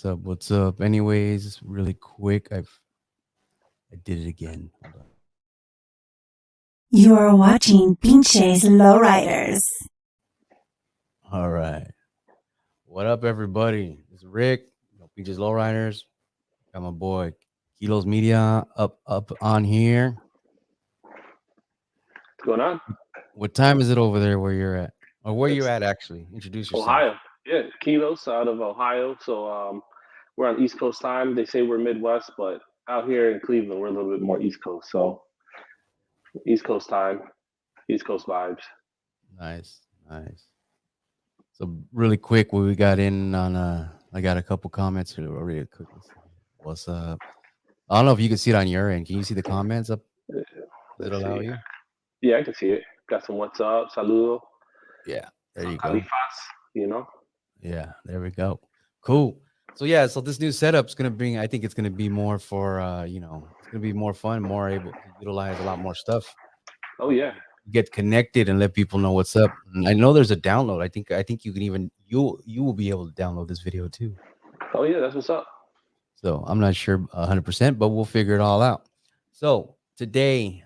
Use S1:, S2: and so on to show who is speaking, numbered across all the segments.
S1: up? What's up? Anyways, really quick, I did it again. Hold on.
S2: You are watching Pinche's Lowriders.
S1: All right. What up, everybody? It's Rick. Peaches Lowriders. Got my boy Kiloz Media up on here.
S3: What's going on?
S1: What time is it over there where you're at? Or where you at actually? Introduce yourself.
S3: Ohio. Yeah, Kiloz out of Ohio. So we're on East Coast time. They say we're Midwest, but out here in Cleveland, we're a little bit more East Coast. So East Coast time, East Coast vibes.
S1: Nice. So really quick, what we got in on I got a couple comments here already. What's up? I don't know if you can see it on your end. Can you see the comments up? Does it allow you?
S3: Yeah, I can see it. Got some what's up, saludo.
S1: Yeah, there you go.
S3: Califas, you know?
S1: Yeah, there we go. Cool. So this new setup's gonna bring. I think it's gonna be more for it's gonna be more fun, more able to utilize a lot more stuff.
S3: Oh yeah.
S1: Get connected and let people know what's up. And I know there's a download. I think you can even you will be able to download this video too.
S3: Oh yeah, that's what's up.
S1: So I'm not sure 100%, but we'll figure it all out. So today,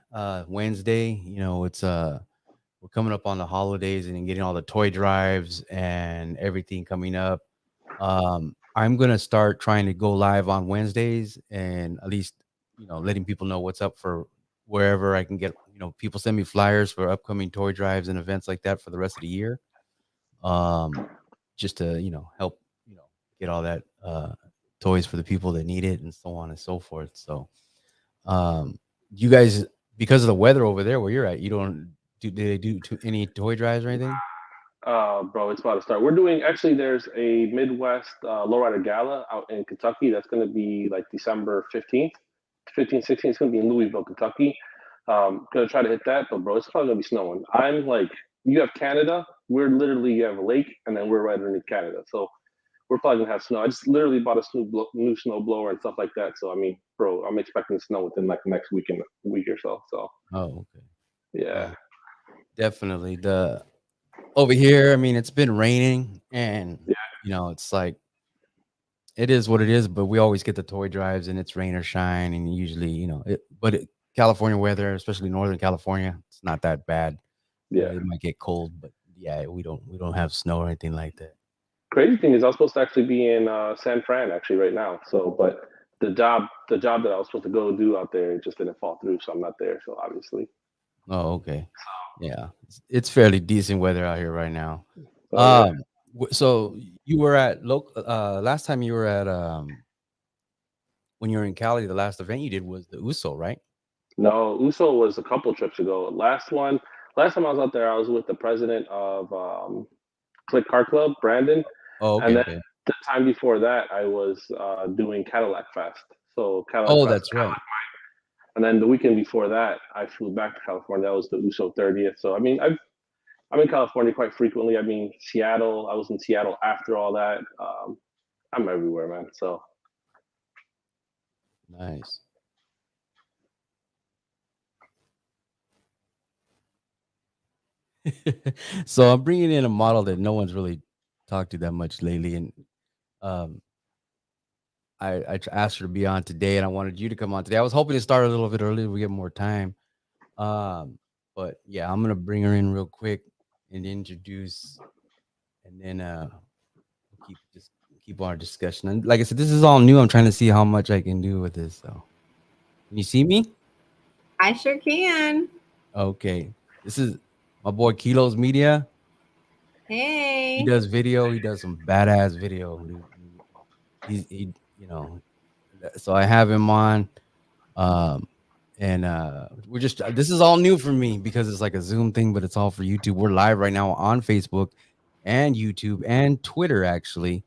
S1: Wednesday, it's we're coming up on the holidays and getting all the toy drives and everything coming up. I'm gonna start trying to go live on Wednesdays and at least letting people know what's up for wherever I can get. People send me flyers for upcoming toy drives and events like that for the rest of the year. Just to help get all that toys for the people that need it and so on and so forth. So, you guys, because of the weather over there where you're at, you don't do they do any toy drives or anything?
S3: Bro, it's about to start. We're doing actually. There's a Midwest Lowrider Gala out in Kentucky. That's going to be like December 15th, 15th, 16th. It's going to be in Louisville, Kentucky. Gonna try to hit that, but bro, it's probably gonna be snowing. I'm like, you have Canada. We're literally you have a lake, and then we're right underneath Canada. So we're probably gonna have snow. I just literally bought a new snow blower and stuff like that. So I mean, bro, I'm expecting snow within like the next week or so. So
S1: Oh, okay.
S3: yeah.
S1: Definitely. The over here, I mean, it's been raining and
S3: Yeah.
S1: it's like it is what it is, but we always get the toy drives and it's rain or shine and usually, California weather, especially Northern California, it's not that bad.
S3: Yeah.
S1: It might get cold, but yeah, we don't have snow or anything like that.
S3: Crazy thing is, I was supposed to actually be in San Fran actually right now. So, but the job that I was supposed to go do out there just didn't fall through, so I'm not there. So obviously.
S1: Oh, okay. Yeah. It's fairly decent weather out here right now.
S3: Oh, yeah.
S1: So you were at last time you were at when you were in Cali, the last event you did was the USO, right?
S3: No, USO was a couple trips ago. Last time I was out there, I was with the president of Click Car Club, Brandon,
S1: Oh,
S3: and
S1: okay,
S3: then
S1: okay.
S3: the time before that, I was doing Cadillac Fest. So Cadillac
S1: Oh,
S3: Fest,
S1: that's right.
S3: and then the weekend before that, I flew back to California. That was the USO 30th. So I mean, I'm in California quite frequently. I mean, Seattle. I was in Seattle after all that. I'm everywhere, man. So
S1: Nice. So I'm bringing in a model that no one's really talked to that much lately, and um, asked her to be on today, and I wanted you to come on today. I was hoping to start a little bit earlier, we get more time. Um, but yeah, I'm gonna bring her in real quick and introduce, and then we'll keep our discussion. And like I said, this is all new. I'm trying to see how much I can do with this. So, can you see me?
S4: I sure can.
S1: Okay, this is my boy Kiloz Media. He
S4: Hey.
S1: does video. He does some badass video. Dude. He so I have him on. Um, and we're just this is all new for me because it's like a Zoom thing, but it's all for YouTube. We're live right now on Facebook and YouTube and Twitter. Actually,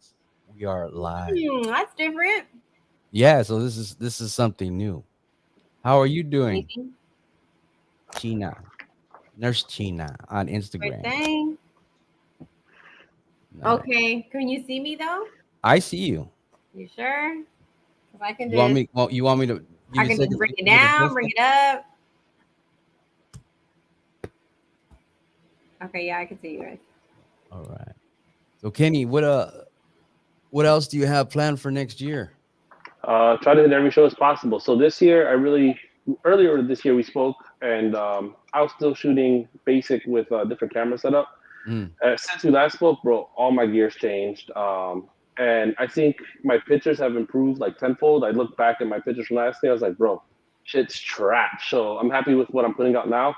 S1: we are live.
S4: That's different.
S1: Yeah, so this is something new. How are you doing,
S4: Amazing.
S1: Cheena? Nurse Cheena on
S4: Good
S1: Instagram.
S4: thing.
S1: Nice.
S4: Okay. Can you see me though?
S1: I see you.
S4: You sure? Because I can
S1: You want
S4: just
S1: me? Well, you want me to give
S4: I
S1: you a
S4: can
S1: second?
S4: just bring
S1: so
S4: it
S1: you can
S4: down,
S1: adjust
S4: bring
S1: it?
S4: it up. Okay, yeah, I can see you guys.
S1: All right. So Kenny, What else do you have planned for next year?
S3: Try to hit every show as possible. So this year, earlier this year we spoke, and I was still shooting basic with a different camera setup.
S1: Mm,
S3: Since we last spoke, bro, all my gear's changed. And I think my pictures have improved like tenfold. I look back at my pictures from last year, I was like, bro, shit's trash. So I'm happy with what I'm putting out now.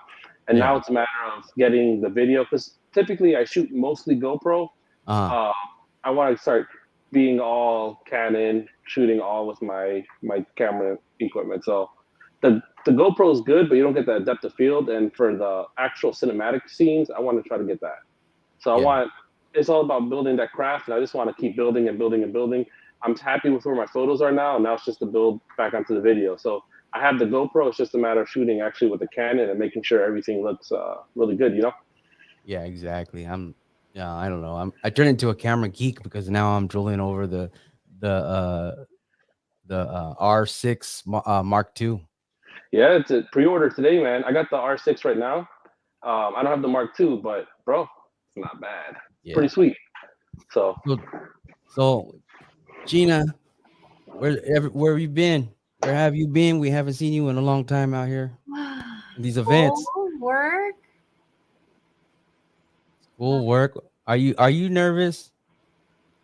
S3: And now
S1: yeah.
S3: it's a matter of getting the video because typically I shoot mostly GoPro.
S1: Uh,
S3: Uh, I want to start being all Canon, shooting all with my camera equipment. So the GoPro is good, but you don't get that depth of field. And for the actual cinematic scenes, I want to try to get that. So I
S1: yeah.
S3: want it's all about building that craft, and I just want to keep building and building and building. I'm happy with where my photos are now, and now it's just to build back onto the video. So I have the GoPro. It's just a matter of shooting actually with the Canon and making sure everything looks really good. You know?
S1: Yeah, exactly. Yeah, I don't know. I turned into a camera geek because now I'm drilling over the R6 Mark II.
S3: Yeah, it's a pre-order today, man. I got the R6 right now. I don't have the Mark II, but bro, it's not bad. It's pretty
S1: Yeah.
S3: sweet. So
S1: So Cheena, where have you been? Where have you been? We haven't seen you in a long time out here in these events.
S4: School, work.
S1: School work. Are you nervous?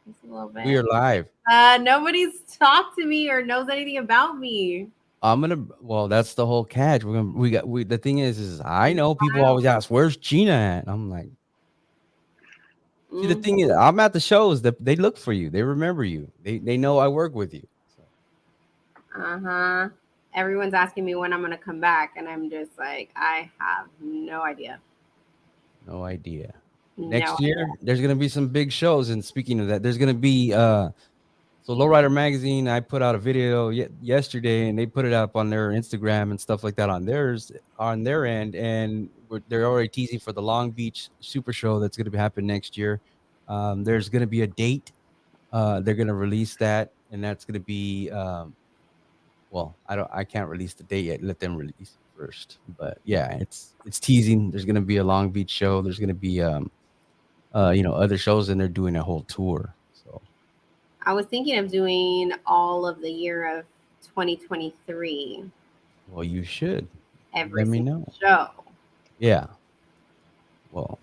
S4: Just a little
S1: We are
S4: bit.
S1: live.
S4: Nobody's talked to me or knows anything about me.
S1: Well, that's the whole catch. The thing is I know people always ask, where's Cheena at? I'm like, see, the thing is, I'm at the shows that they look for you. They remember you. They know I work with you. So,
S4: Uh-huh. Everyone's asking me when I'm gonna come back, and I'm just like, I have no idea.
S1: no idea.
S4: No
S1: Next
S4: idea.
S1: year, there's gonna be some big shows. And speaking of that, there's gonna be so Lowrider Magazine, I put out a video yesterday, and they put it up on their Instagram and stuff like that on their end, and they're already teasing for the Long Beach Super Show that's going to be happening next year. There's going to be a date. They're going to release that, and that's going to be well, I can't release the date yet. Let them release it first. But yeah, it's teasing. There's going to be a Long Beach show. There's going to be other shows, and they're doing a whole tour. So.
S4: I was thinking of doing all of the year of 2023.
S1: Well, you should.
S4: Every
S1: Let me
S4: single
S1: know.
S4: show.
S1: Yeah. Well,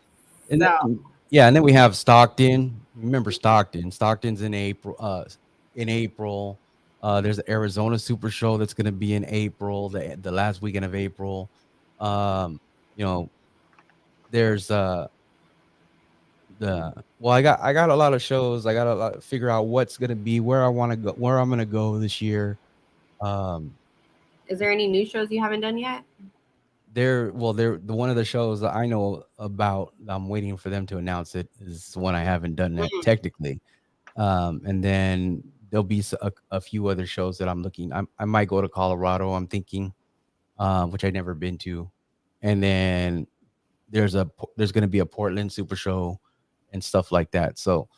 S1: and
S4: So
S1: and then we have Stockton. Remember Stockton? Stockton's in April. There's the Arizona Super Show that's going to be in April, the last weekend of April. Um, you know, there's I got a lot of shows. I got to figure out what's going to be, where I want to go, where I'm going to go this year.
S4: Is there any new shows you haven't done yet?
S1: They're the one of the shows that I know about. I'm waiting for them to announce it. Is one I haven't done that technically, and then there'll be a few other shows that I'm looking. I might go to Colorado. I'm thinking, which I've never been to, and then there's going to be a Portland Super Show and stuff like that. So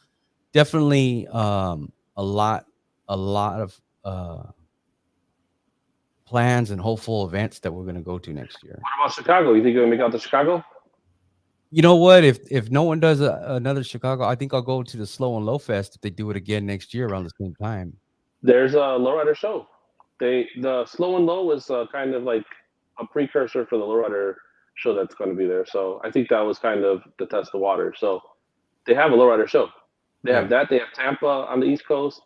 S1: definitely a lot of plans and hopeful events that we're going to go to next year.
S3: what about Chicago? You think you're gonna make out to Chicago?
S1: You know what? If no one does another Chicago, I think I'll go to the Slow and Low Fest if they do it again next year around the same time.
S3: There's a lowrider show. The Slow and Low was kind of like a precursor for the lowrider show that's going to be there. So I think that was kind of to test the water. So they have a lowrider show. They have that. They have Tampa on the East Coast,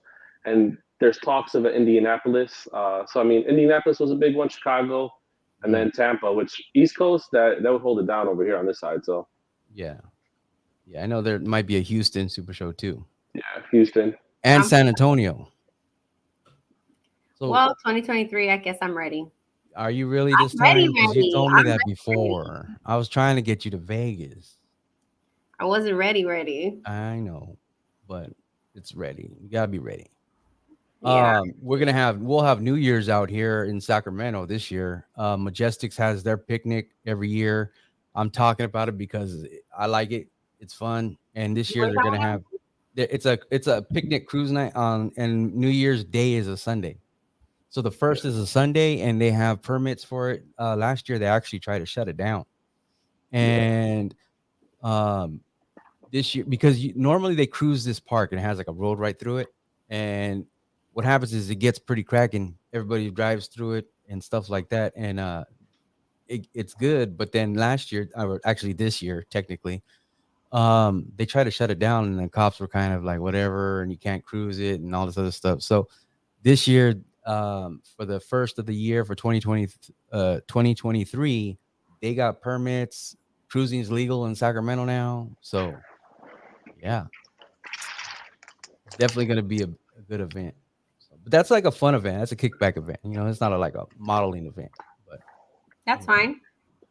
S3: and there's talks of Indianapolis. So I mean, Indianapolis was a big one. Chicago, and then Tampa, which East Coast that would hold it down over here on this side. So
S1: yeah, I know there might be a Houston Super Show too.
S3: Yeah, Houston
S1: and San Antonio.
S4: So, well, 2023, I guess I'm ready.
S1: Are you really this time? Because you told me that before. I was trying to get you to Vegas.
S4: I wasn't ready.
S1: I know, but it's ready. You gotta be ready.
S4: Yeah.
S1: We'll have New Year's out here in Sacramento this year. Majestics has their picnic every year. I'm talking about it because I like it. It's fun, and this year they're gonna have it's a picnic cruise night and New Year's Day is a Sunday. So the first is a Sunday, and they have permits for it. Last year they actually tried to shut it down, and this year, because normally they cruise this park and it has like a road right through it. And what happens is it gets pretty cracking. Everybody drives through it and stuff like that, and it's good. But then last year, or actually this year, technically, they tried to shut it down, and the cops were kind of like, whatever, and you can't cruise it and all this other stuff. So this year, for the first of the year for 2023, they got permits. Cruising is legal in Sacramento now. So yeah, it's definitely going to be a good event. So, but that's like a fun event. That's a kickback event. You know, it's not like a modeling event, but
S4: That's fine. I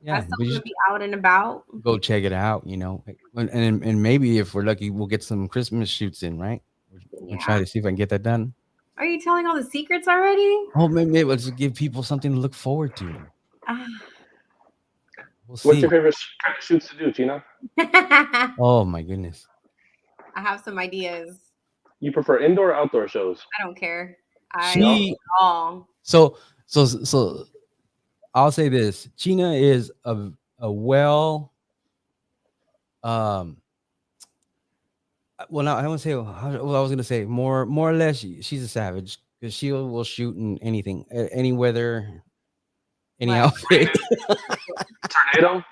S1: yeah,
S4: still
S1: we
S4: want to
S1: just
S4: be out and about.
S1: go check it out, you know. And maybe if we're lucky, we'll get some Christmas shoots in, right? We'll try
S4: Yeah.
S1: to see if I can get that done.
S4: Are you telling all the secrets already?
S1: Oh, maybe let's give people something to look forward to.
S4: Ah.
S1: We'll
S3: What's your
S1: see.
S3: favorite kind of shoots to do, Cheena?
S4: I
S1: Oh my goodness.
S4: have some ideas.
S3: You prefer indoor or outdoor shows?
S4: I don't care. I
S3: No?
S1: She
S4: all.
S1: so I'll say this. Cheena is a well well, now I won't say. Well, I was gonna say more or less. She's a savage because she will shoot in anything, any weather, any
S4: Like
S1: outfit.
S3: Tornado?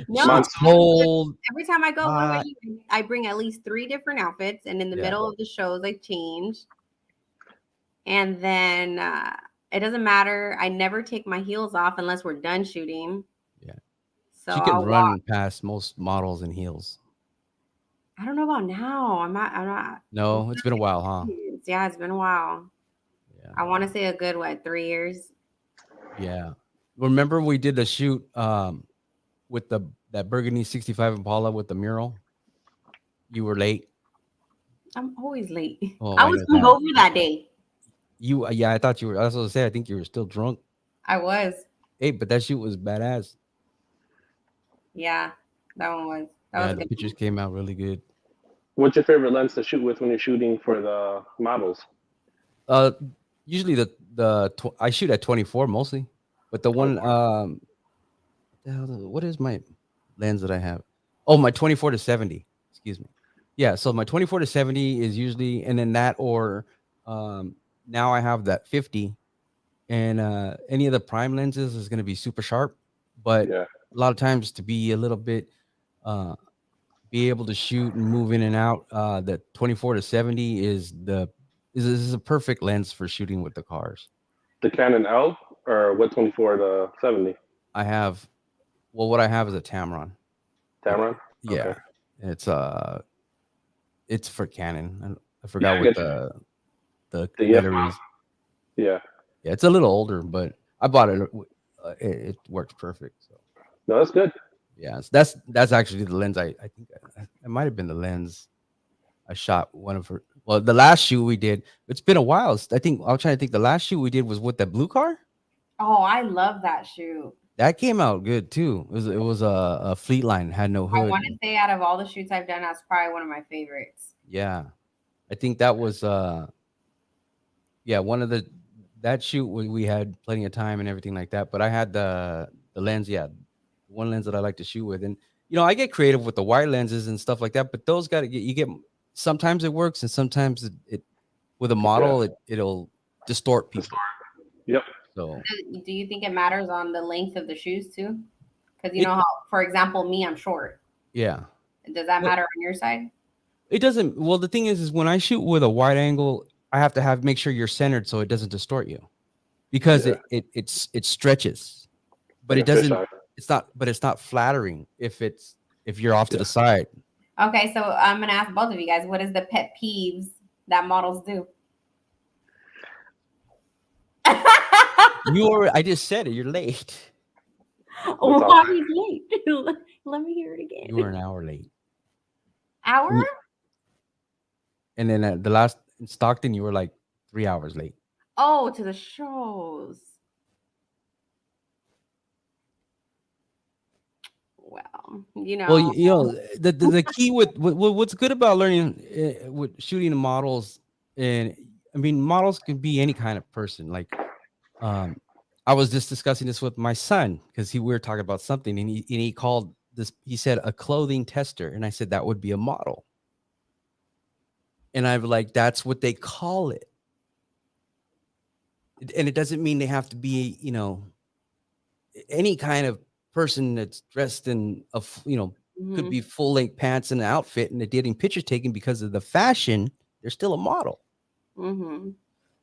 S4: no,
S3: Monsoon?
S1: Cold,
S4: every time I go, what
S1: hot.
S4: about you? I bring at least 3 different outfits, and in the
S1: Yeah.
S4: middle of the shows, I change. And then it doesn't matter. I never take my heels off unless we're done shooting.
S1: Yeah.
S4: So
S1: She can
S4: I'll
S1: run
S4: walk.
S1: past most models in heels.
S4: I don't know about now. I'm not.
S1: No, it's been a while, huh?
S4: Yeah, it's been a while.
S1: Yeah.
S4: I want to say a good 3 years.
S1: Yeah. Remember we did the shoot with that burgundy 65 Impala with the mural? You were late.
S4: I'm always late.
S1: Oh,
S4: I
S1: I
S4: was
S1: know that.
S4: hungover that day.
S1: You yeah, I thought you were. I was gonna say I think you were still drunk.
S4: I was.
S1: Hey, but that shoot was badass.
S4: Yeah, that one was. That
S1: Yeah,
S4: was a
S1: the
S4: good
S1: pictures came out really good.
S3: What's your favorite lens to shoot with when you're shooting for the models?
S1: Usually I shoot at 24 mostly, but the one what is my lens that I have? Oh, my 24 to 70. Excuse me. Yeah, so my 24 to 70 is usually, and then that or now I have that 50, and any of the prime lenses is going to be super sharp, but
S3: Yeah.
S1: a lot of times to be a little bit be able to shoot and move in and out, the 24 to 70 is a perfect lens for shooting with the cars.
S3: The Canon L or what 24 to 70?
S1: I have, well, what I have is a Tamron.
S3: Tamron?
S1: Yeah,
S3: Okay.
S1: it's for Canon. I forgot
S3: I
S1: what
S3: get you.
S1: the
S3: The
S1: letter
S3: EF
S1: is.
S3: Yeah.
S1: Yeah, it's a little older, but I bought it. It works perfect. So
S3: No, that's good.
S1: yeah, that's actually the lens. I think it might have been the lens I shot one of her. Well, the last shoot we did. It's been a while. I think I was trying to think. The last shoot we did was with that blue car.
S4: Oh, I love that shoot.
S1: That came out good too. It was a fleet line, had no
S4: I
S1: hood.
S4: want to say out of all the shoots I've done, that's probably one of my favorites.
S1: Yeah, I think that was yeah, one of that shoot we had plenty of time and everything like that. But I had the lens, yeah, one lens that I like to shoot with, and you know I get creative with the wide lenses and stuff like that. But those got to get you get sometimes it works and sometimes it with a model it'll distort people.
S3: Yep.
S1: So
S4: Do you think it matters on the length of the shoes too? Because you
S1: It-
S4: know how, for example, me, I'm short.
S1: yeah,
S4: Does that matter on your side?
S1: it doesn't. Well, the thing is when I shoot with a wide angle, I have to make sure you're centered so it doesn't distort you, because
S3: Yeah.
S1: it stretches, but
S3: Like
S1: it
S3: a fish
S1: doesn't.
S3: eye.
S1: It's not flattering if you're off to the side.
S4: Okay, so I'm gonna ask both of you guys, what is the pet peeves that models do?
S1: I just said it. You're late.
S4: Why he's late? Let me hear it again.
S1: You were an hour late.
S4: Hour?
S1: And then the last in Stockton, you were like 3 hours late.
S4: Oh, to the shows. Well, you know.
S1: Well, you know the key with what's good about learning with shooting the models, and I mean models can be any kind of person. Like, I was just discussing this with my son because we were talking about something, and he called this. He said a clothing tester, and I said that would be a model. And I'm like, that's what they call it. And it doesn't mean they have to be, any kind of person that's dressed in could be full length pants and an outfit, and they're getting pictures taken because of the fashion. They're still a model.
S4: Mm-hmm.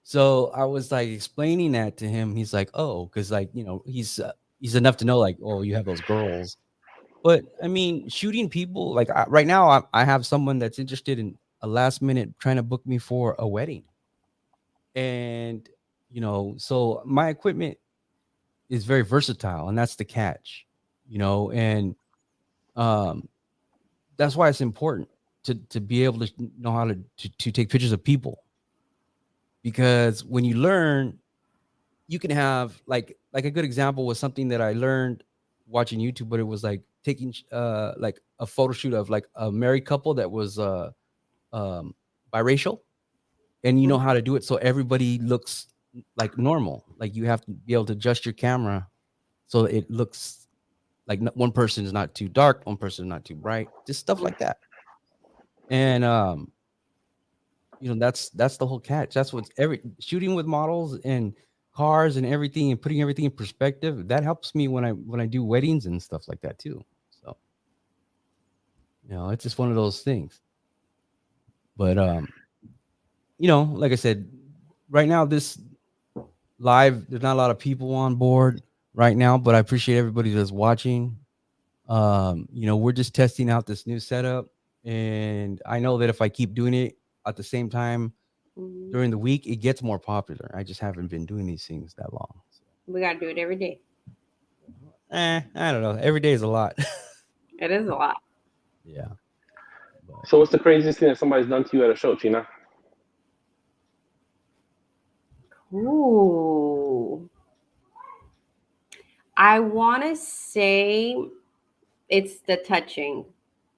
S1: So I was like explaining that to him. He's like, oh, because he's enough to know, like, oh, you have those girls. But I mean, shooting people like right now, I have someone that's interested in a last minute trying to book me for a wedding, and so my equipment is very versatile, and that's the catch, and um, that's why it's important to be able to know how to take pictures of people, because when you learn, you can have like a good example was something that I learned watching YouTube, but it was like taking like a photo shoot of like a married couple that was um biracial, and you know how to do it so everybody looks like normal. Like you have to be able to adjust your camera so it looks like one person is not too dark, one person is not too bright, just stuff like that. And that's the whole catch. That's what's shooting with models and cars and everything, and putting everything in perspective. That helps me when I do weddings and stuff like that too. So it's just one of those things. But like I said, right now this live, there's not a lot of people on board right now, but I appreciate everybody that's watching. We're just testing out this new setup, and I know that if I keep doing it at the same time during the week, it gets more popular. I just haven't been doing these things that long. So.
S4: We got to do it every day.
S1: I don't know. Every day is a lot.
S4: It is a lot.
S1: Yeah.
S3: So what's the craziest thing that somebody's done to you at a show, Cheena?
S4: Ooh. I want to say it's the touching.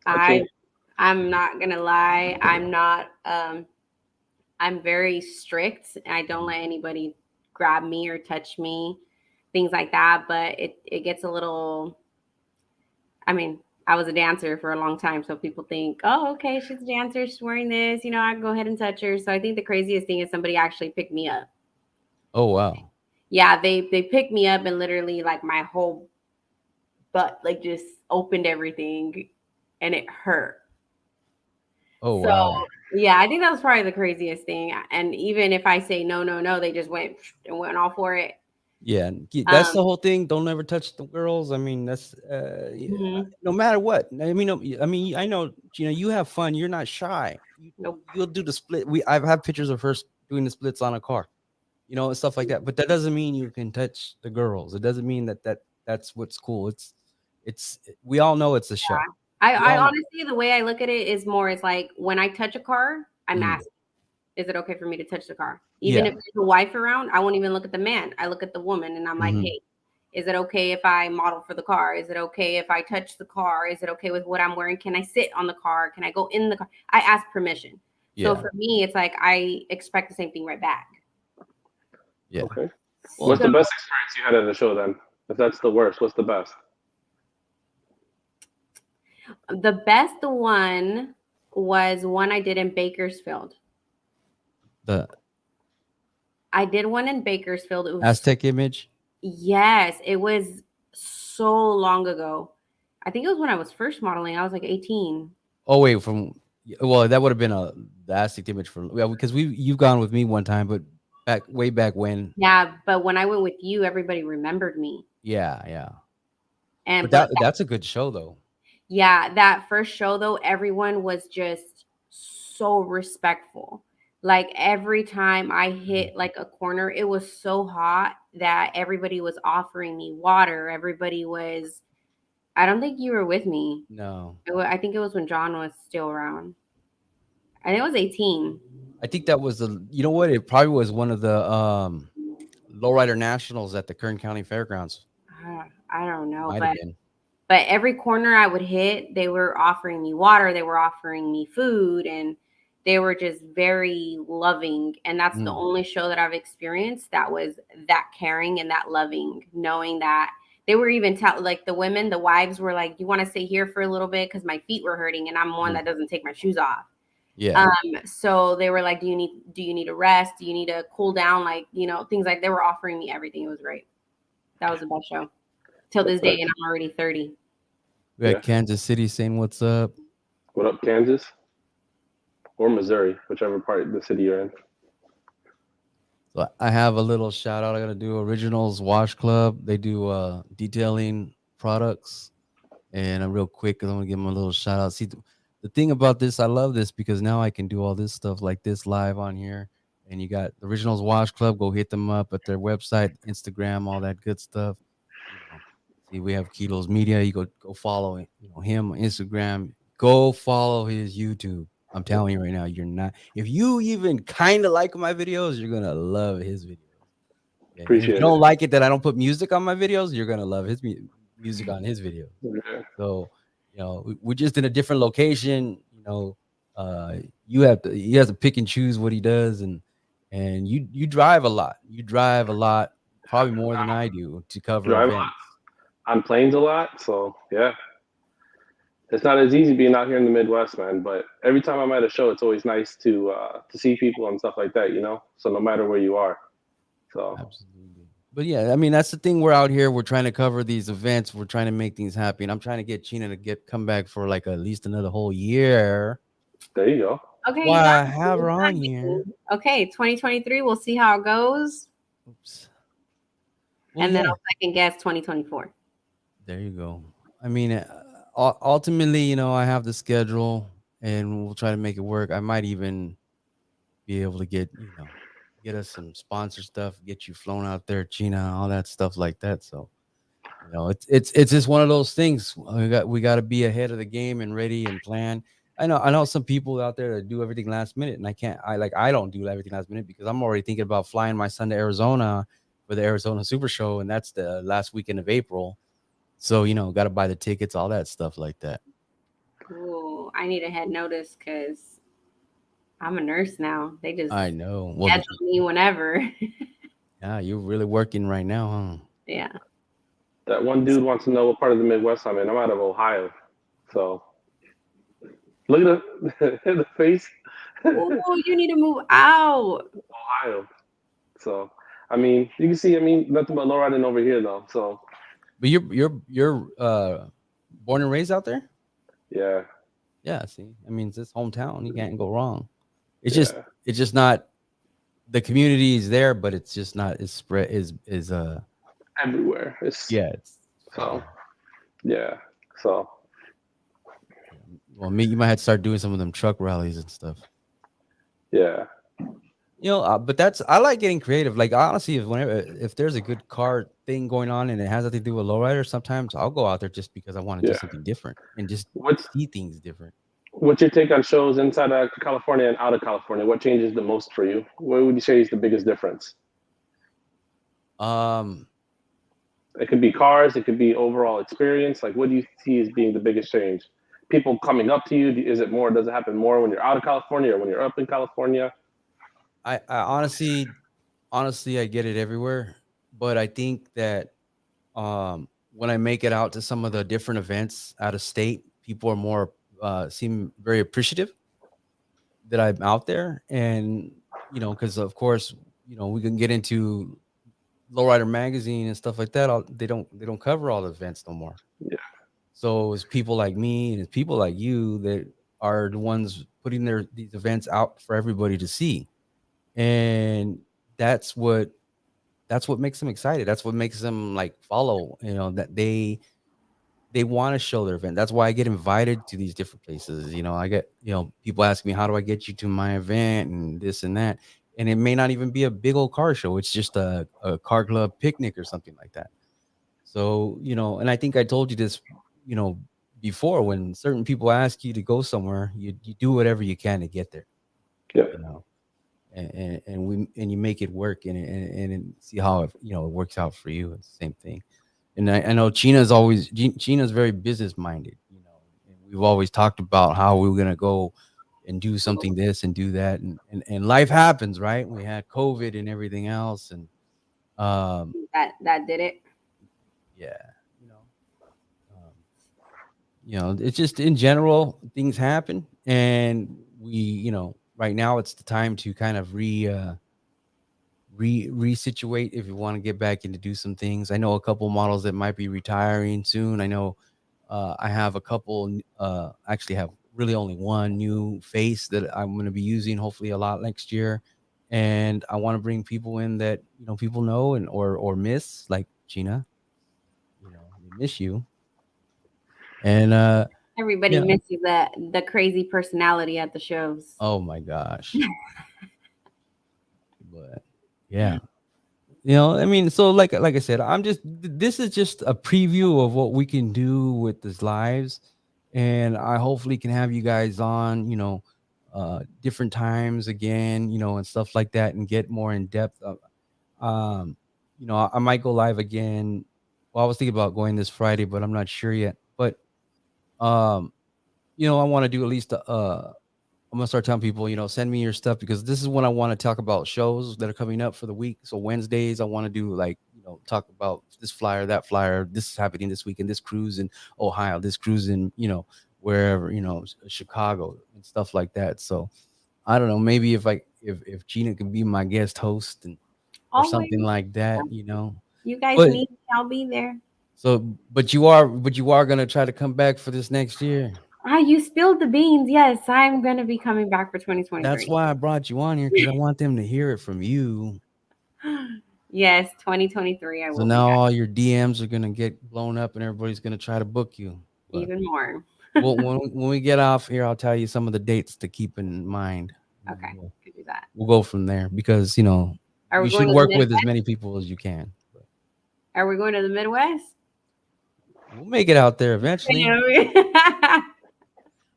S4: I'm not gonna lie. I'm very strict. I don't let anybody grab me or touch me, things like that. But it gets a little. I mean, I was a dancer for a long time, so people think, oh, okay, she's a dancer, she's wearing this. I can go ahead and touch her. So I think the craziest thing is somebody actually picked me up.
S1: Oh wow.
S4: Yeah, they picked me up and literally like my whole butt like just opened everything, and it hurt.
S1: Oh
S4: So
S1: wow.
S4: yeah, I think that was probably the craziest thing. And even if I say no, no, no, they just went and went all for it.
S1: Yeah, that's the whole thing. Don't ever touch the girls. I mean, that's no matter what. I mean, I know, you have fun. You're not shy.
S4: Nope.
S1: You'll do the split. I've had pictures of her doing the splits on a car, and stuff like that. But that doesn't mean you can touch the girls. It doesn't mean that's what's cool. It's we all know it's a show.
S4: I honestly, the way I look at it is more, it's like when I touch a car, I'm asking, is it okay for me to touch the car? Even if there's a wife around, I won't even look at the man. I look at the woman and I'm like, hey, is it okay if I model for the car? Is it okay if I touch the car? Is it okay with what I'm wearing? Can I sit on the car? Can I go in the car? I ask permission. So for me, it's like I expect the same thing right back.
S1: Yeah.
S3: Okay. What's the best experience you had at a show then? If that's the worst, what's the best?
S4: The best one was one I did in Bakersfield. I did one in Bakersfield. It was
S1: Aztec image?
S4: Yes, it was so long ago. I think it was when I was first modeling. I was like 18.
S1: Oh wait, that would have been the Aztec image because you've gone with me one time, but way back when.
S4: Yeah, but when I went with you, everybody remembered me.
S1: Yeah.
S4: And
S1: that's a good show though.
S4: Yeah, that first show though, everyone was just so respectful. Like every time I hit like a corner, it was so hot that everybody was offering me water. I don't think you were with me.
S1: No.
S4: I think it was when John was still around. I think it was 18.
S1: I think that was it probably was one of the Lowrider Nationals at the Kern County Fairgrounds.
S4: I don't know.
S1: Might have been.
S4: But every corner I would hit, they were offering me water, they were offering me food, and they were just very loving. And that's the only show that I've experienced that was that caring and that loving, knowing that they were even like the women, the wives were like, you want to stay here for a little bit because my feet were hurting and I'm one that doesn't take my shoes off.
S1: Yeah.
S4: So they were like, do you need a rest? Do you need to cool down? Like, things like they were offering me everything. It was great. That was the best show till this
S3: That's
S4: day,
S3: nice.
S4: and I'm already 30.
S1: We got
S3: Yeah.
S1: Kansas City saying what's up.
S3: What up, Kansas or Missouri, whichever part of the city you're in?
S1: So I have a little shout out I gotta do. Originals Wash Club. They do detailing products. And I'm real quick because I'm gonna give them a little shout out. See, the thing about this, I love this because now I can do all this stuff like this live on here. And you got the Originals Wash Club. Go hit them up at their website, Instagram, all that good stuff. You know, see, we have Kiloz Media. You go follow it. Him on Instagram. Go follow his YouTube. I'm telling you right now, you're not. If you even kind of like my videos, you're gonna love his videos. And if you
S3: Appreciate it.
S1: don't like it that I don't put music on my videos, you're gonna love his music on his videos.
S3: Yeah.
S1: So, we're just in a different location. He has to pick and choose what he does, and you drive a lot. You drive a lot, probably more than I do to cover
S3: Drive
S1: events.
S3: on planes a lot, so yeah. It's not as easy being out here in the Midwest, man. But every time I'm at a show, it's always nice to see people and stuff like that, you know. So no matter where you are, so
S1: Absolutely. But yeah, I mean that's the thing. We're out here. We're trying to cover these events. We're trying to make things happen. I'm trying to get Cheena to come back for like at least another whole year.
S3: there you go.
S4: Okay,
S1: Why
S4: you got
S1: I have her on
S4: me.
S1: here.
S4: Okay, 2023. We'll see how it goes,
S1: Oops. Well,
S4: and then
S1: yeah.
S4: I'll second guess 2024.
S1: There you go. I mean, ultimately, I have the schedule, and we'll try to make it work. I might even be able to get us some sponsor stuff, get you flown out there, Cheena, all that stuff like that. So, it's just one of those things. We got to be ahead of the game and ready and plan. I know some people out there that do everything last minute, and I don't do everything last minute because I'm already thinking about flying my son to Arizona for the Arizona Super Show, and that's the last weekend of April. So, got to buy the tickets, all that stuff like that.
S4: Ooh, I need a head notice because I'm a nurse now. They just
S1: I know. Well,
S4: schedule me whenever.
S1: yeah, you're really working right now, huh?
S4: Yeah.
S3: That one dude wants to know what part of the Midwest I'm in. I'm out of Ohio, so look at the face.
S4: Oh, you need to move out.
S3: Ohio. So I mean, you can see. I mean, nothing but lowriding over here, though. So
S1: But you're born and raised out there?
S3: yeah,
S1: Yeah, see. I mean, it's his hometown. You can't go wrong. It's just
S3: yeah,
S1: it's just not the community is there, but it's just not as spread is
S3: everywhere. It's
S1: yeah, it's
S3: so yeah. So
S1: well, you might have to start doing some of them truck rallies and stuff.
S3: yeah,
S1: But I like getting creative. Like honestly, if there's a good car thing going on and it has nothing to do with lowrider, sometimes I'll go out there just because I want to do
S3: yeah.
S1: something different and just
S3: What's
S1: see things different.
S3: what's your take on shows inside of California and out of California? What changes the most for you? What would you say is the biggest difference?
S1: Um,
S3: It could be cars. It could be overall experience. Like, what do you see as being the biggest change? People coming up to you. Is it more? Does it happen more when you're out of California or when you're up in California?
S1: I honestly, I get it everywhere, but I think that when I make it out to some of the different events out of state, people are more seem very appreciative that I'm out there, and because of course, we can get into Lowrider magazine and stuff like that. They don't cover all the events no more.
S3: Yeah,
S1: So it's people like me and it's people like you that are the ones putting these events out for everybody to see, and that's what makes them excited. That's what makes them like follow. That they want to show their event. That's why I get invited to these different places. I get people ask me, how do I get you to my event and this and that, and it may not even be a big old car show. It's just a car club picnic or something like that. So, and I think I told you this, you know, before when certain people ask you to go somewhere, you do whatever you can to get there,
S3: yeah,
S1: you know, and you make it work and see how it works out for you. It's the same thing. And I know Cheena's very business minded, and we've always talked about how we were going to go and do something this and do that. And life happens, right? We had COVID and everything else. And,
S4: That did it.
S1: yeah, you know, it's just in general things happen, and right now it's the time to kind of resituate if you want to get back into do some things. I know a couple models that might be retiring soon. I know I have a couple. Actually, have really only one new face that I'm going to be using hopefully a lot next year, and I want to bring people in that people know and or miss, like Cheena. They miss you, and
S4: Everybody
S1: yeah.
S4: misses the crazy personality at the shows.
S1: Oh my gosh, but yeah. I mean, so like I said, this is just a preview of what we can do with this lives, and I hopefully can have you guys on, different times again, and stuff like that, and get more in depth. Um, I might go live again. Well, I was thinking about going this Friday, but I'm not sure yet. But um, I want to do at least I'm gonna start telling people, send me your stuff because this is when I want to talk about shows that are coming up for the week. So Wednesdays, I want to do like, talk about this flyer, that flyer, this is happening this week, and this cruise in Ohio, this cruise in, wherever, Chicago and stuff like that. So I don't know, maybe if Gina can be my guest host or
S4: Always.
S1: something like that,
S4: You guys
S1: But
S4: need me, I'll be there.
S1: so, but you are gonna try to come back for this next year.
S4: Ah, you spilled the beans. Yes, I'm gonna be coming back for
S1: That's
S4: 2023.
S1: why I brought you on here because I want them to hear it from you.
S4: Yes, 2023, I
S1: So
S4: will be
S1: now
S4: back
S1: all your DMs are gonna get blown up, and everybody's gonna try to book you. But
S4: even more.
S1: when we get off here, I'll tell you some of the dates to keep in mind. And
S4: Okay, could do that.
S1: we'll go from there because
S4: Are
S1: you
S4: we
S1: should
S4: going to the
S1: work with as
S4: Midwest?
S1: many people as you can. But
S4: Are we going to the Midwest?
S1: we'll make it out there eventually.
S4: Yeah.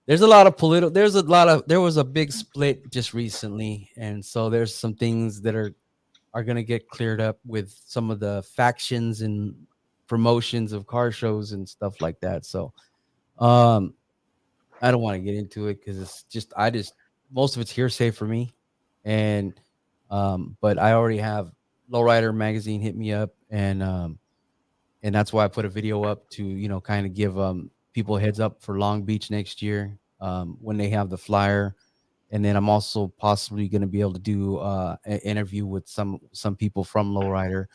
S1: There's a lot of political. There was a big split just recently, and so there's some things that are gonna get cleared up with some of the factions and promotions of car shows and stuff like that. So um I don't want to get into it because I just most of it's hearsay for me, and but I already have Lowrider magazine hit me up, and that's why I put a video up to kind of give people a heads up for Long Beach next year when they have the flyer, and then I'm also possibly going to be able to do an interview with some people from Lowrider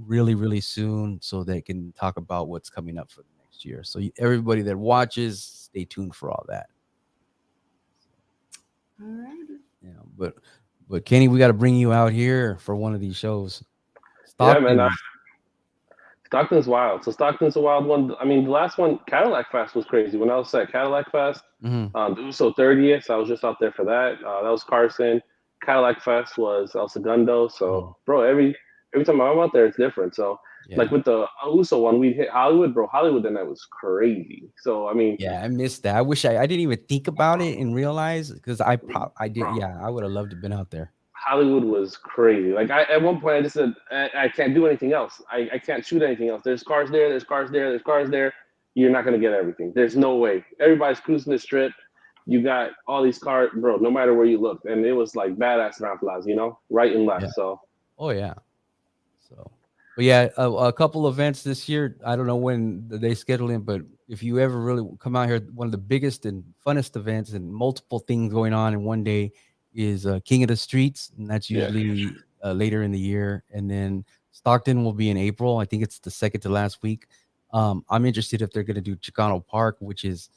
S1: really really soon, so they can talk about what's coming up for the next year. So everybody that watches, stay tuned for all that.
S4: All right.
S1: But Kenny, we got to bring you out here for one of these shows.
S3: Yeah, man.
S1: Stockton.
S3: Stockton's wild. So Stockton's a wild one. I mean, the last one, Cadillac Fest, was crazy. When I was at Cadillac Fest,
S1: Mhm.
S3: the USO 30th, I was just out there for that. That was Carson. Cadillac Fest was El Segundo. So,
S1: Mhm.
S3: bro, every time I'm out there, it's different. So, like
S1: Yeah.
S3: with the USO one, we hit Hollywood, bro. Hollywood that night was crazy. So, I mean,
S1: Yeah, I missed that. I wish I didn't even think about it and realize because I did.
S3: bro,
S1: Yeah, I would have loved to have been out there.
S3: Hollywood was crazy. Like at one point, I just said, I can't do anything else. I can't shoot anything else. There's cars there. There's cars there. There's cars there. You're not gonna get everything. There's no way. Everybody's cruising the strip. You got all these cars, bro. No matter where you look, and it was like badass ramplas, right and left.
S1: Yeah.
S3: So
S1: Oh yeah. So, but yeah, a couple events this year. I don't know when they schedule in, but if you ever really come out here, one of the biggest and funnest events and multiple things going on in one day is King of the Streets, and that's
S3: yeah,
S1: usually later in the year. And then Stockton will be in April. I think it's the second to last week. I'm interested if they're going to do Chicano Park, which is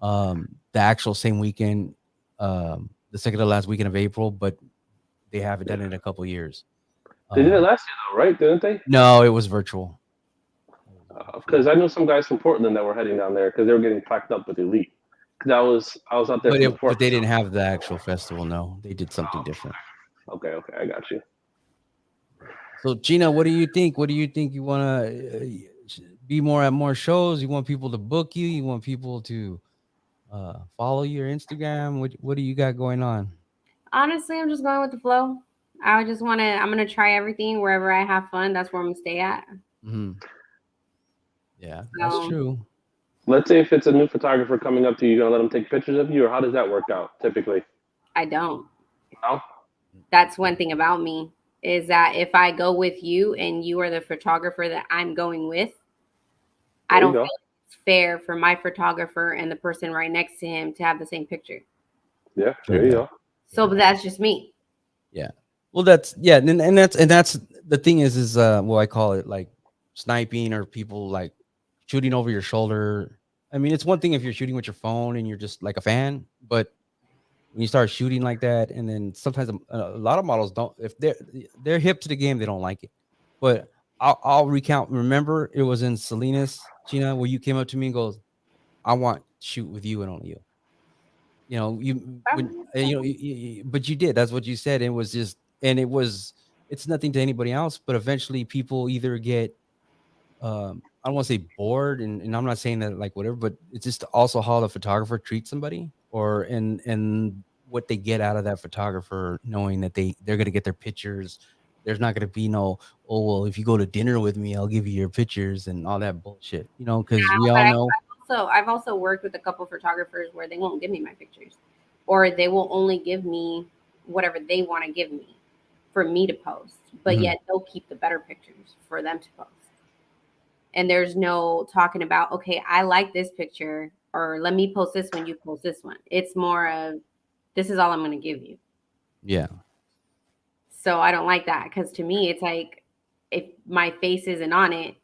S1: the actual same weekend, the second to last weekend of April, but they haven't done it in a couple years.
S3: they did it
S1: Um,
S3: last year though, right? Didn't they?
S1: no, it was virtual.
S3: Because I know some guys from Portland that were heading down there because they were getting packed up with Elite. Because I was out there
S1: But
S3: for the fourth.
S1: but they didn't have the actual festival. No, they did something different.
S3: Okay, I got you.
S1: So Gina, what do you think? What do you think? You want to be more at more shows? You want people to book you? You want people to follow your Instagram? What do you got going on?
S4: Honestly, I'm just going with the flow. I'm gonna try everything wherever I have fun. That's where I'm gonna stay at.
S1: Hmm. Yeah, that's
S4: So
S1: true.
S3: Let's say if it's a new photographer coming up to you, you're gonna let them take pictures of you, or how does that work out typically?
S4: I don't.
S3: No?
S4: That's one thing about me is that if I go with you and you are the photographer that I'm going with, I
S3: There you
S4: don't feel
S3: go.
S4: it's fair for my photographer and the person right next to him to have the same picture.
S3: Yeah,
S1: Sure,
S3: there you
S1: yeah.
S3: go.
S4: So but that's just me.
S1: Yeah. Well, that's yeah, and that's the thing is well, I call it like sniping or people like shooting over your shoulder. I mean, it's one thing if you're shooting with your phone and you're just like a fan, but when you start shooting like that, and then sometimes a lot of models don't. If they're hip to the game, they don't like it. But I'll recount. Remember, it was in Salinas, Cheena, where you came up to me and goes, "I want to shoot with you and only you." You know, you when you know, but you did. That's what you said. It was just, and it was. It's nothing to anybody else, but eventually people either get I don't want to say bored, and I'm not saying that like whatever, but it's just also how the photographer treats somebody, or and what they get out of that photographer, knowing that they're gonna get their pictures. There's not gonna be no, oh well, if you go to dinner with me, I'll give you your pictures and all that bullshit, you know, because we
S4: But
S1: all know.
S4: I've also worked with a couple photographers where they won't give me my pictures, or they will only give me whatever they want to give me for me to post, but
S1: Mhm.
S4: yet they'll keep the better pictures for them to post. And there's no talking about, okay, I like this picture, or let me post this one, you post this one. It's more of, this is all I'm going to give you.
S1: Yeah.
S4: So I don't like that, because to me, it's like, if my face isn't on it,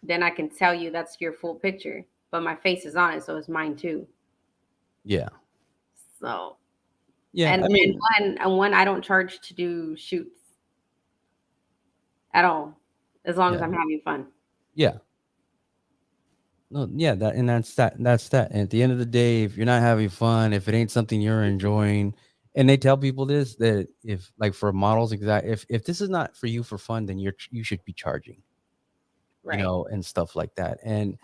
S4: then I can tell you that's your full picture, but my face is on it, so it's mine too.
S1: Yeah.
S4: So,
S1: Yeah.
S4: and
S1: I mean,
S4: one I don't charge to do shoots at all, as long as
S1: yeah.
S4: I'm having fun.
S1: Yeah. No, yeah, that and that's that. And at the end of the day, if you're not having fun, if it ain't something you're enjoying, and they tell people this that if like for models, exact if this is not for you for fun, then you should be charging, you
S4: Right.
S1: know, and stuff like that. And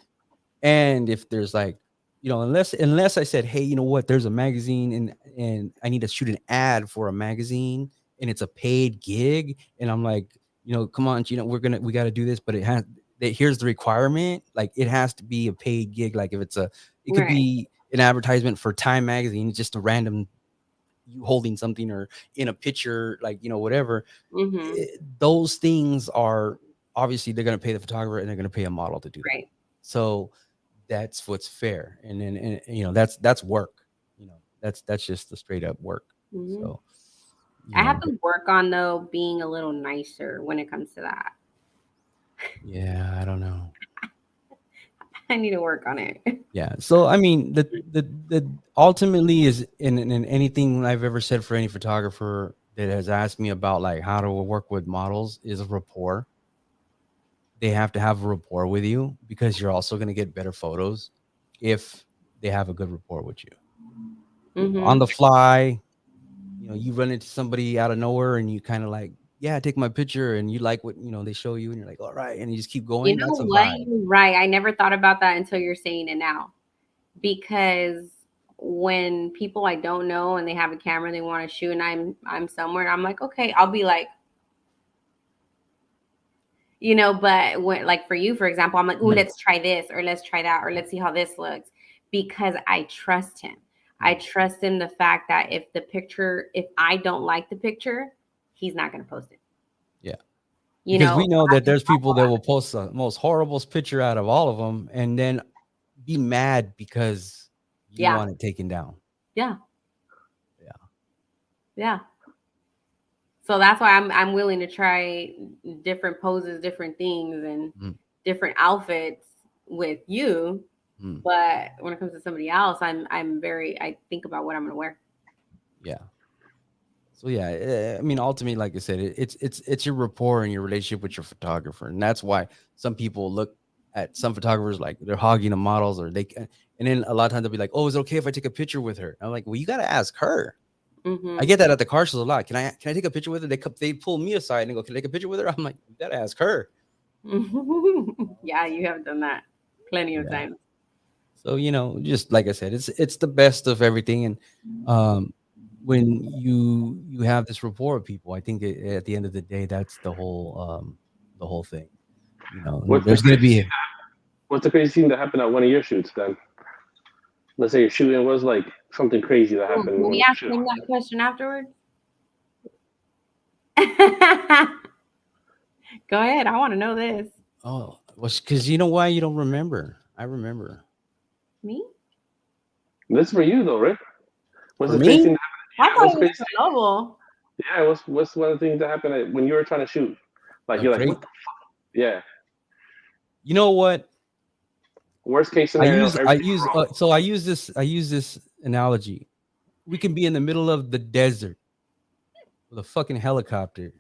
S1: if there's like, you know, unless I said, hey, you know what, there's a magazine and I need to shoot an ad for a magazine and it's a paid gig, and I'm like, you know, come on, you know, we got to do this, but here's the requirement, like it has to be a paid gig. Like if it could
S4: Right.
S1: be an advertisement for Time Magazine, just a random you holding something or in a picture, like, you know, whatever.
S4: Mm-hmm.
S1: Those things are obviously they're going to pay the photographer and they're going to pay a model to do that.
S4: Right.
S1: So that's what's fair. And then, and, you know, that's work, you know, that's just the straight up work.
S4: Mm-hmm.
S1: So, you
S4: I have
S1: know,
S4: to work on, though, being a little nicer when it comes to that.
S1: yeah, I don't know.
S4: I need to work on it.
S1: Yeah. So, I mean, the ultimately is in anything I've ever said for any photographer that has asked me about like how to work with models is a rapport. They have to have a rapport with you because you're also going to get better photos if they have a good rapport with you. You know, on
S4: Mm-hmm.
S1: the fly, you know, you run into somebody out of nowhere and you kind of like, yeah, take my picture, and you like what, you know, they show you and you're like, all right, and you just keep
S4: You
S1: going.
S4: know
S1: That's a
S4: what?
S1: vibe.
S4: You're right. I never thought about that until you're saying it now. Because when people I don't know and they have a camera they want to shoot, and I'm somewhere, I'm like, okay, I'll be like, but when, like, for you, for example, I'm like, oh, let's try this, or let's try that, or let's see how this looks, because I trust him. I trust in the fact that if I don't like the picture, he's not going to post it.
S1: Yeah. Because we know
S4: I
S1: that
S4: can
S1: there's
S4: tell
S1: people that
S4: that.
S1: will post the most horrible picture out of all of them and then be mad because you
S4: Yeah.
S1: want it taken down.
S4: Yeah.
S1: Yeah.
S4: Yeah. So that's why I'm willing to try different poses, different things, and
S1: Mm,
S4: different outfits with you.
S1: mm,
S4: But when it comes to somebody else, I think about what I'm going to wear.
S1: yeah. So yeah, I mean, ultimately, like I said, it's your rapport and your relationship with your photographer, and that's why some people look at some photographers like they're hogging the models, or and then a lot of times they'll be like, "Oh, is it okay if I take a picture with her?" I'm like, "Well, you got to ask her." I
S4: Mm-hmm.
S1: get that at the car shows a lot. Can I take a picture with her? They pull me aside and go, "Can I take a picture with her?" I'm like, "You got to ask her."
S4: Yeah, you have done that plenty of
S1: Yeah.
S4: times.
S1: So, you know, just like I said, it's the best of everything, and when you have this rapport with people, I think at the end of the day, that's the whole thing. You know, and
S3: What's the
S1: there's gonna
S3: crazy?
S1: be
S3: What's the crazy thing that happened at one of your shoots? Then let's say you're shooting. What was like something crazy that
S4: Ooh,
S3: happened in
S4: can
S3: one
S4: we
S3: of your
S4: ask
S3: shoots?
S4: him that question afterwards? Go ahead. I want to know this.
S1: oh, well, because you know why you don't remember. I remember.
S4: Me?
S3: This is for you though, right? What's
S1: For
S3: the crazy
S1: me,
S3: thing?
S4: I thought
S3: What's
S4: it
S3: the
S4: was
S3: crazy?
S4: Chernobyl.
S3: Yeah, what's one of the things that happened when you were trying to shoot? Like you're like,
S1: great.
S3: what the fuck? Yeah.
S1: You know what?
S3: Worst case
S1: I
S3: scenario,
S1: use I
S3: everything's
S1: use
S3: wrong.
S1: so I use this analogy. We can be in the middle of the desert with a fucking helicopter.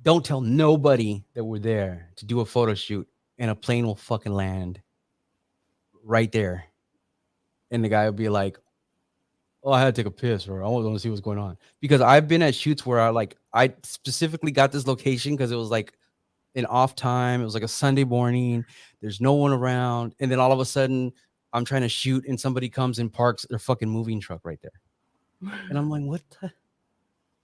S1: Don't tell nobody that we're there to do a photo shoot, and a plane will fucking land right there. And the guy will be like, "Oh, I had to take a piss, or I want to see what's going on." Because I've been at shoots where I specifically got this location because it was like an off time. It was like a Sunday morning. There's no one around, and then all of a sudden, I'm trying to shoot, and somebody comes and parks their fucking moving truck right there, and I'm like, "What the?"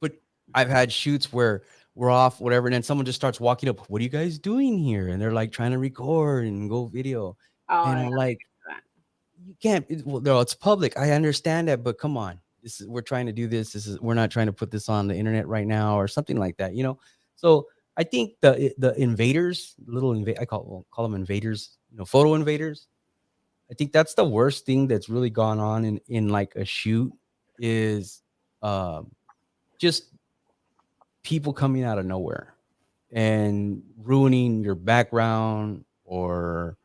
S1: But I've had shoots where we're off, whatever, and then someone just starts walking up. What are you guys doing here? And they're like trying to record and go video,
S4: Oh,
S1: and
S4: yeah.
S1: I'm like, you can't. Well, no, it's public. I understand that, but come on, we're trying to do this. We're not trying to put this on the internet right now or something like that, you know. So I think the invaders, I call them invaders, you know, photo invaders. I think that's the worst thing that's really gone on in like a shoot is um, just people coming out of nowhere and ruining your background or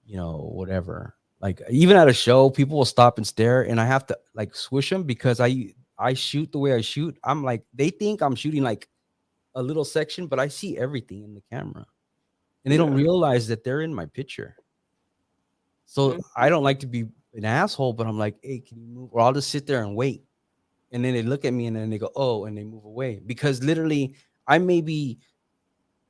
S1: whatever. Like even at a show, people will stop and stare, and I have to like swish them because I shoot the way I shoot. I'm like, they think I'm shooting like a little section, but I see everything in the camera, and they don't
S3: Yeah.
S1: realize that they're in my picture. So I don't like to be an asshole, but I'm like, hey, can you move? Or I'll just sit there and wait, and then they look at me, and then they go, oh, and they move away because literally I may be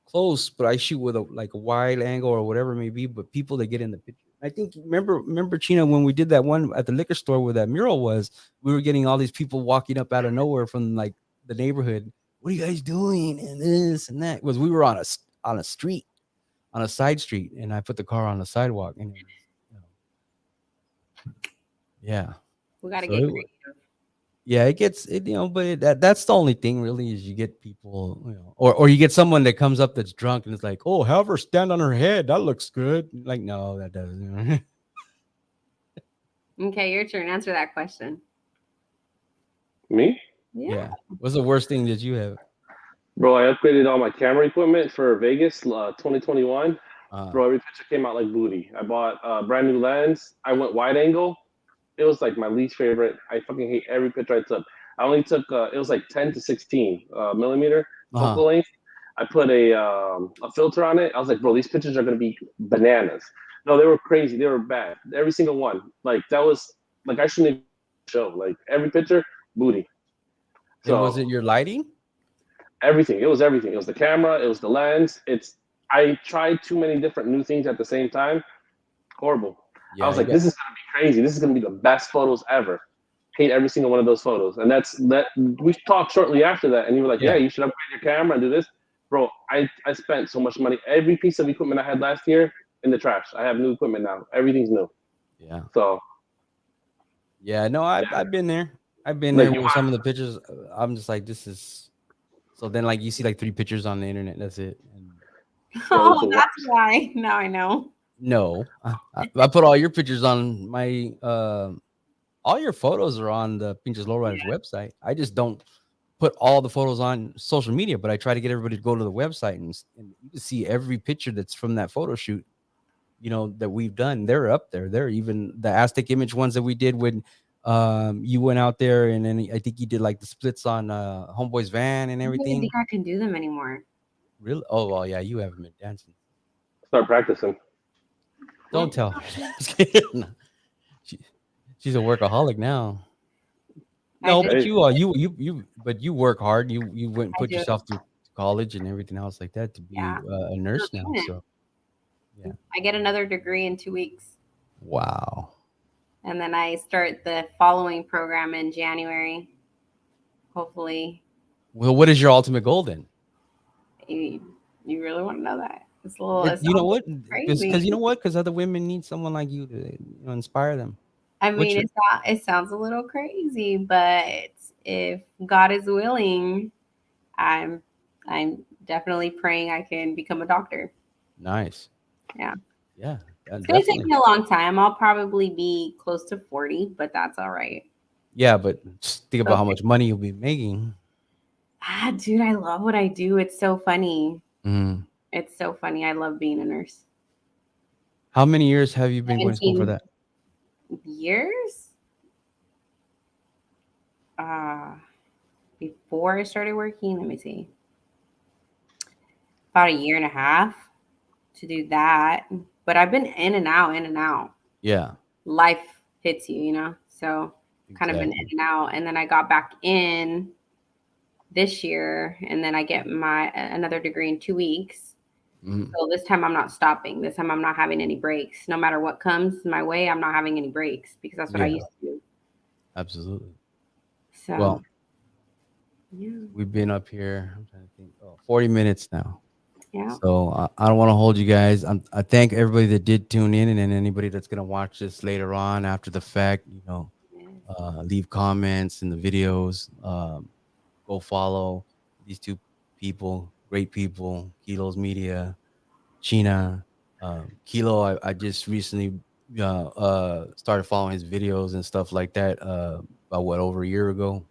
S1: close, but I shoot with a wide angle or whatever it may be. But people that get in the picture, I think remember Cheena when we did that one at the liquor store where that mural was, we were getting all these people walking up out of nowhere from like the neighborhood. What are you guys doing? And this and that was we were on a street, on a side street, and I put the car on the sidewalk, and it was, yeah.
S4: We got to
S1: So
S4: get
S1: it,
S4: creative.
S1: yeah, it gets it, but that's the only thing really is you get people, or you get someone that comes up that's drunk and it's like, oh, have her stand on her head. That looks good. Like, no, that doesn't.
S4: Okay, your turn. Answer that question.
S3: Me?
S1: Yeah. What's the worst thing that you have?
S3: Bro, I upgraded all my camera equipment for Vegas 2021.
S1: Uh,
S3: Bro, every picture came out like booty. I bought a brand new lens. I went wide angle. It was like my least favorite. I fucking hate every picture I took. I only took it was like 10 to 16 millimeter
S1: uh-huh.
S3: focal length. I put a filter on it. I was like, bro, these pictures are gonna be bananas. No, they were crazy. They were bad. Every single one. Like that was like I shouldn't even show. Like every picture, booty.
S1: And was
S3: So
S1: it your lighting?
S3: everything. It was everything. It was the camera. It was the lens. I tried too many different new things at the same time. Horrible. I
S1: Yeah,
S3: was
S1: you
S3: like,
S1: got.
S3: this is gonna be crazy. This is gonna be the best photos ever. Hate every single one of those photos. And that we talked shortly after that, and you were like, yeah,
S1: Yeah,
S3: you should upgrade your camera and do this. Bro, I spent so much money. Every piece of equipment I had last year in the trash. I have new equipment now. Everything's new.
S1: yeah,
S3: So
S1: yeah. No, I've been there. I've been
S3: like
S1: there
S3: you
S1: with some of the pictures. I'm just like, this is. So then, like, you see like 3 pictures on the internet. That's it. And
S3: bro, it's
S4: Oh,
S3: the worst.
S4: that's why. Now I know.
S1: no, I put all your pictures on my. All your photos are on the Pinches Lowriders website. I just don't put all the photos on social media, but I try to get everybody to go to the website and you can see every picture that's from that photo shoot, that we've done. They're up there. They're even the Aztec image ones that we did when you went out there, and then I think you did like the splits on Homeboy's van and
S4: I don't even
S1: everything.
S4: think I can do them anymore.
S1: Really? Oh well, yeah, you haven't been dancing.
S3: Start practicing.
S1: Don't tell her. she, she's a workaholic now. No,
S4: I
S1: but
S3: Hey,
S1: but you work hard. You went and put
S4: do.
S1: yourself through college and everything else like that to be
S4: Yeah.
S1: a nurse now. So, yeah.
S4: I get another degree in 2 weeks.
S1: Wow.
S4: And then I start the following program in January. Hopefully.
S1: Well, what is your ultimate goal then?
S4: You really want to know that? It's a little.
S1: You know what?
S4: Crazy.
S1: Because you know what? Because other women need someone like you to inspire them.
S4: I mean, it sounds a little crazy, but if God is willing, I'm definitely praying I can become a doctor.
S1: Nice.
S4: Yeah.
S1: Yeah.
S4: It's gonna take me a long time. I'll probably be close to 40, but that's all right.
S1: Yeah, but just think about how
S4: Okay.
S1: much money you'll be making.
S4: Dude, I love what I do. It's so funny.
S1: Mm.
S4: It's so funny. I love being a nurse.
S1: How many years have you been going to school for
S4: 17
S1: that?
S4: years? Before I started working, let me see. About a year and a half to do that. But I've been in and out, in and out.
S1: Yeah,
S4: Life hits you, you know? So kind of been in
S1: exactly.
S4: and out. And then I got back in this year, and then I get my another degree in 2 weeks.
S1: Mm.
S4: So this time I'm not stopping. This time I'm not having any breaks. No matter what comes my way, I'm not having any breaks because that's what I
S1: Yeah,
S4: used to do.
S1: absolutely.
S4: So
S1: Well,
S4: yeah,
S1: we've been up here. I'm trying to think. 40 minutes now.
S4: yeah.
S1: So I don't want to hold you guys. I thank everybody that did tune in, and then anybody that's gonna watch this later on after the fact. Leave comments in the videos. Go follow these two people, great people, Kiloz Media, Cheena. Kilo, I just recently started following his videos and stuff like that. About what, over a year ago,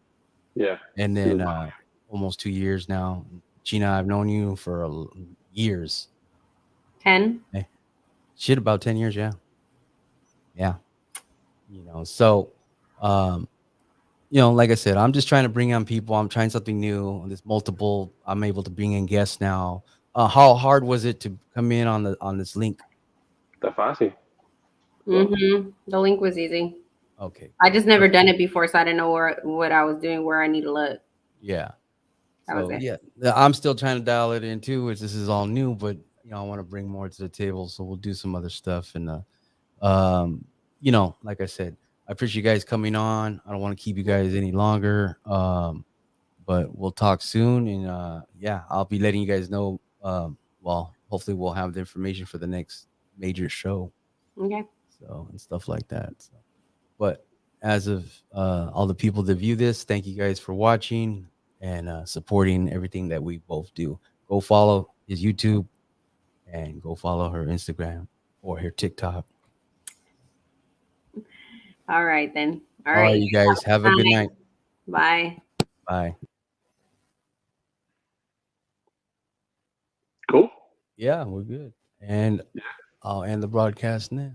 S3: Yeah.
S1: and
S3: He was
S1: then almost 2 years now. Cheena, I've known you for years.
S4: 10.
S1: Eh, shit, about 10 years, yeah, yeah. So, um, like I said, I'm just trying to bring on people. I'm trying something new. There's multiple. I'm able to bring in guests now. How hard was it to come in on this link?
S3: Está fácil.
S4: The link was easy.
S1: Okay,
S4: I just never
S1: perfect.
S4: done it before, so I didn't know what I was doing, where I need to look.
S1: Yeah.
S4: That was
S1: So
S4: it.
S1: yeah, I'm still trying to dial it in too. This is all new, but I want to bring more to the table. So we'll do some other stuff. And like I said, I appreciate you guys coming on. I don't want to keep you guys any longer. But we'll talk soon. And yeah, I'll be letting you guys know. Well, hopefully we'll have the information for the next major show.
S4: Okay.
S1: So and stuff like that. So, but as of all the people that view this, thank you guys for watching and supporting everything that we both do. Go follow his YouTube and go follow her Instagram or her TikTok.
S4: All right then. All
S1: All
S4: right.
S1: right,
S4: You
S1: you
S4: guys have
S1: guys have a
S4: a good
S1: good
S4: time.
S1: night.
S4: Bye.
S1: Bye.
S3: Cool.
S1: Yeah, we're good. And I'll end the broadcast now.